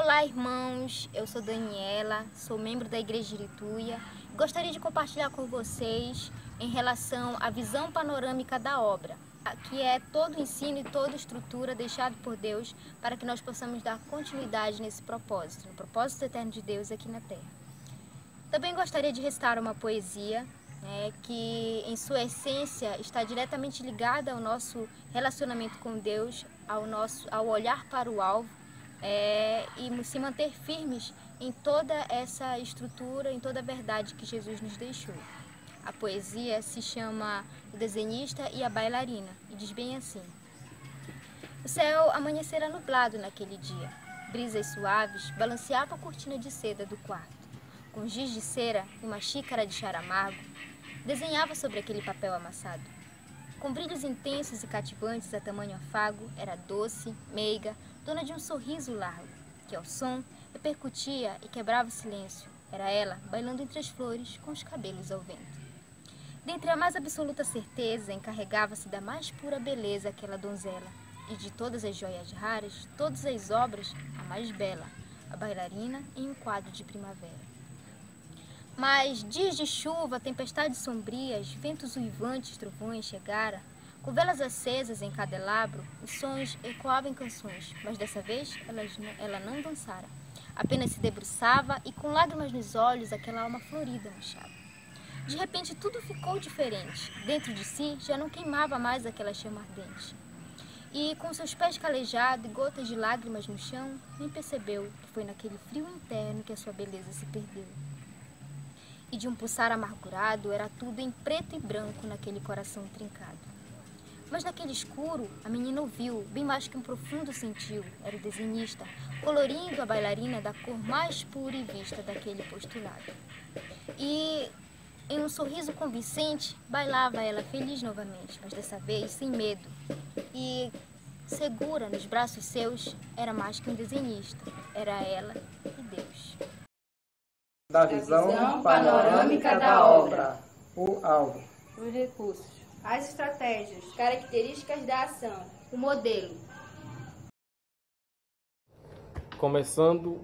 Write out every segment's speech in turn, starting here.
Olá, irmãos, eu sou Daniela, sou membro da Igreja Irituia. Gostaria de compartilhar com vocês em relação à visão panorâmica da obra, que é todo o ensino e toda a estrutura deixado por Deus para que nós possamos dar continuidade nesse propósito, no propósito eterno de Deus aqui na Terra. Também gostaria de recitar uma poesia, que em sua essência está diretamente ligada ao nosso relacionamento com Deus, ao olhar para o alvo, e se manter firmes em toda essa estrutura, em toda a verdade que Jesus nos deixou. A poesia se chama O Desenhista e a Bailarina e diz bem assim: o céu amanhecera nublado naquele dia. Brisas suaves balanceavam a cortina de seda do quarto. Com giz de cera e uma xícara de chá amargo, desenhava sobre aquele papel amassado. Com brilhos intensos e cativantes a tamanho afago, era doce, meiga, dona de um sorriso largo, que ao som repercutia e quebrava o silêncio. Era ela, bailando entre as flores, com os cabelos ao vento. Dentre a mais absoluta certeza, encarregava-se da mais pura beleza aquela donzela, e de todas as joias raras, todas as obras, a mais bela, a bailarina em um quadro de primavera. Mas dias de chuva, tempestades sombrias, ventos uivantes, trovões chegara. Com velas acesas em candelabro, os sons ecoavam em canções, mas dessa vez ela não dançara. Apenas se debruçava e com lágrimas nos olhos aquela alma florida murchava. De repente tudo ficou diferente. Dentro de si já não queimava mais aquela chama ardente. E com seus pés calejados e gotas de lágrimas no chão, nem percebeu que foi naquele frio interno que a sua beleza se perdeu. E de um pulsar amargurado era tudo em preto e branco naquele coração trincado. Mas naquele escuro a menina ouviu, bem mais que um profundo sentiu, era o desenhista, colorindo a bailarina da cor mais pura e vista daquele postulado. E em um sorriso convincente, bailava ela feliz novamente, mas dessa vez sem medo. E segura nos braços seus, era mais que um desenhista, era ela e Deus. Da visão panorâmica da obra, o alvo, os recursos, as estratégias, características da ação, o modelo. Começando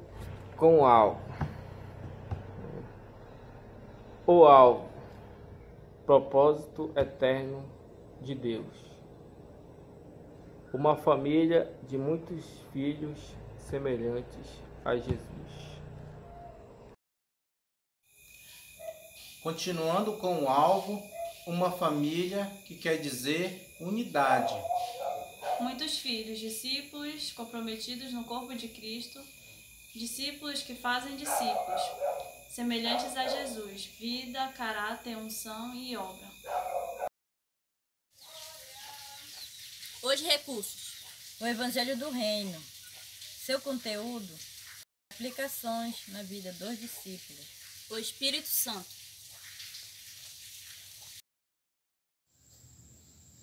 com o alvo. O alvo, propósito eterno de Deus. Uma família de muitos filhos semelhantes a Jesus. Continuando com o alvo, uma família, que quer dizer unidade. Muitos filhos, discípulos comprometidos no corpo de Cristo, discípulos que fazem discípulos, semelhantes a Jesus, vida, caráter, unção e obra. Os recursos. O Evangelho do Reino. Seu conteúdo, aplicações na vida dos discípulos. O Espírito Santo.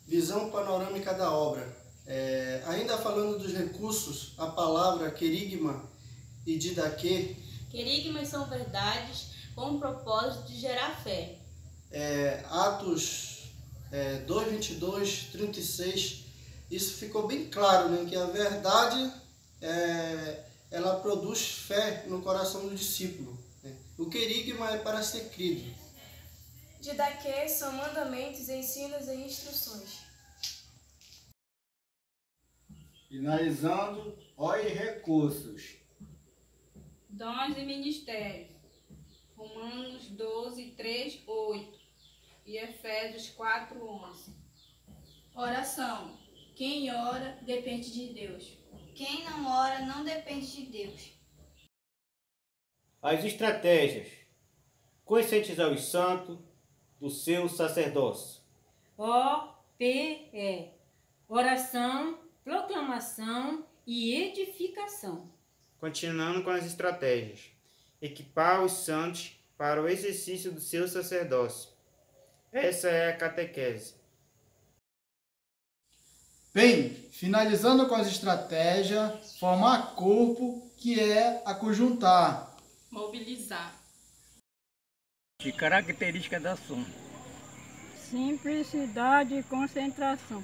Visão panorâmica da obra. Ainda falando dos recursos, a palavra querigma e didaquê. Querigmas são verdades com o propósito de gerar fé. Atos 2, 22, 36, isso ficou bem claro, né? Que a verdade ela produz fé no coração do discípulo. Né? O querigma é para ser crido. Didaquê são mandamentos, ensinos e instruções. Finalizando, os recursos. Dons e ministérios. Romanos 12, 3, 8 e Efésios 4, 11. Oração. Quem ora depende de Deus. Quem não ora não depende de Deus. As estratégias. Conscientizar os santos do seu sacerdócio. OPE. Oração, proclamação e edificação. Continuando com as estratégias. Equipar os santos para o exercício do seu sacerdócio. Essa é a catequese. Bem, finalizando com as estratégias, formar corpo, que é acujuntar. Mobilizar. E característica da ação. Simplicidade e concentração.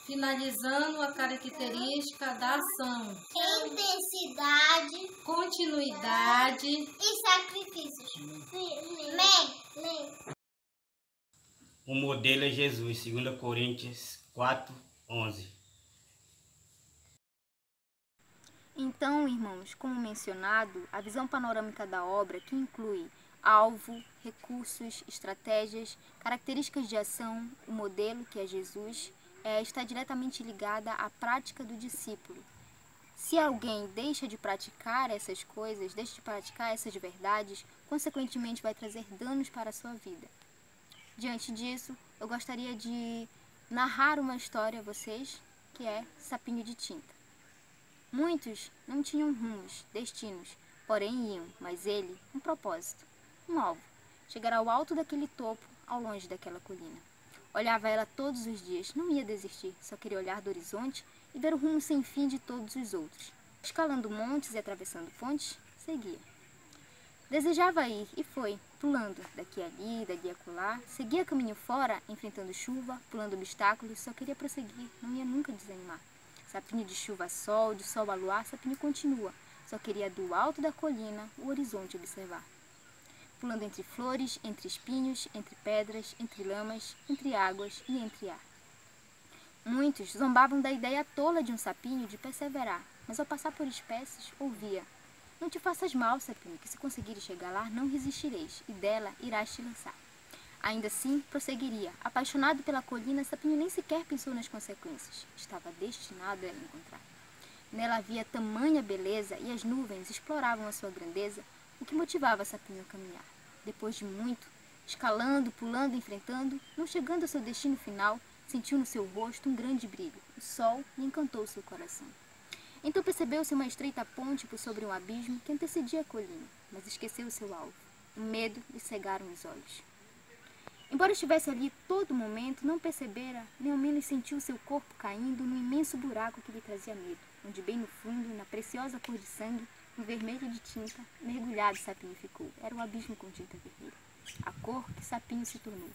finalizando a característica da ação: intensidade, continuidade e sacrifícios. O modelo é Jesus, 2 Coríntios 4:11. Então, irmãos, como mencionado, a visão panorâmica da obra, que inclui alvo, recursos, estratégias, características de ação, o modelo, que é Jesus, está diretamente ligada à prática do discípulo. Se alguém deixa de praticar essas coisas, deixa de praticar essas verdades, consequentemente vai trazer danos para a sua vida. Diante disso, eu gostaria de narrar uma história a vocês, que é Sapinho de Tinta. Muitos não tinham rumos, destinos, porém iam, mas ele, um propósito, um alvo, chegar ao alto daquele topo, ao longe daquela colina. Olhava ela todos os dias, não ia desistir, só queria olhar do horizonte e ver o rumo sem fim de todos os outros. Escalando montes e atravessando pontes, seguia. Desejava ir e foi, pulando daqui ali, dali acolá, seguia caminho fora, enfrentando chuva, pulando obstáculos, só queria prosseguir, não ia nunca desanimar. Sapinho de chuva a sol, de sol a luar, Sapinho continua, só queria do alto da colina o horizonte observar. Pulando entre flores, entre espinhos, entre pedras, entre lamas, entre águas e entre ar. Muitos zombavam da ideia tola de um sapinho de perseverar, mas ao passar por espécies, ouvia: não te faças mal, sapinho, que se conseguires chegar lá, não resistireis, e dela irás te lançar. Ainda assim, prosseguiria. Apaixonado pela colina, Sapinho nem sequer pensou nas consequências. Estava destinado a ela encontrar. Nela havia tamanha beleza e as nuvens exploravam a sua grandeza, o que motivava Sapinho a caminhar. Depois de muito, escalando, pulando, enfrentando, não chegando ao seu destino final, sentiu no seu rosto um grande brilho. O sol lhe encantou seu coração. Então percebeu-se uma estreita ponte por sobre um abismo que antecedia a colina, mas esqueceu o seu alvo. O medo lhe cegaram os olhos. Embora estivesse ali todo momento, não percebera, nem ao menos sentiu seu corpo caindo no imenso buraco que lhe trazia medo, onde bem no fundo, na preciosa cor de sangue, um vermelho de tinta, mergulhado Sapinho ficou. Era o abismo com tinta vermelha, a cor que Sapinho se tornou.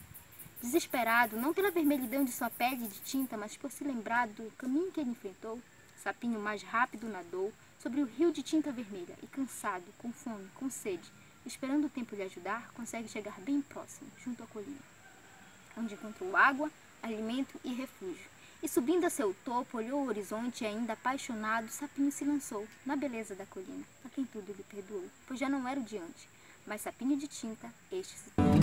Desesperado, não pela vermelhidão de sua pele de tinta, mas por se lembrar do caminho que ele enfrentou, Sapinho mais rápido nadou sobre o rio de tinta vermelha e, cansado, com fome, com sede, esperando o tempo lhe ajudar, consegue chegar bem próximo, junto à colina, onde encontrou água, alimento e refúgio. E subindo a seu topo, olhou o horizonte e, ainda apaixonado, Sapinho se lançou na beleza da colina, a quem tudo lhe perdoou, pois já não era o de antes, mas Sapinho de Tinta, este se tornou.